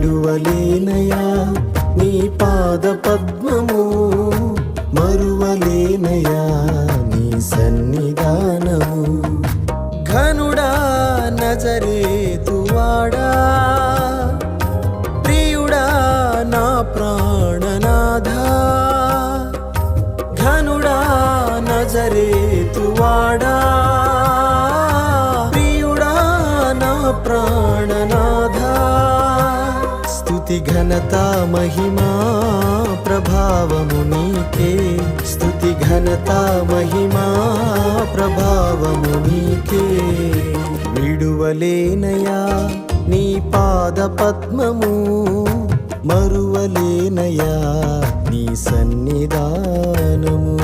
విడువలేనయా నీ పాద పద్మము, మరువలేనయా నీ సన్నిధానము. ఘనుడా నజరేతువాడా, ప్రియుడా నా ప్రాణనాథా. ఘనుడా నజరేతువాడా, ప్రియుడా నా ప్రాణనాథా. స్తుతి ఘనత మహిమా ప్రభావము నీకే, స్తుతి ఘనత మహిమా ప్రభావము నీకే. విడువలేనయా నీ పాద పద్మము, మరువలేనయా నీ సన్నిధానము.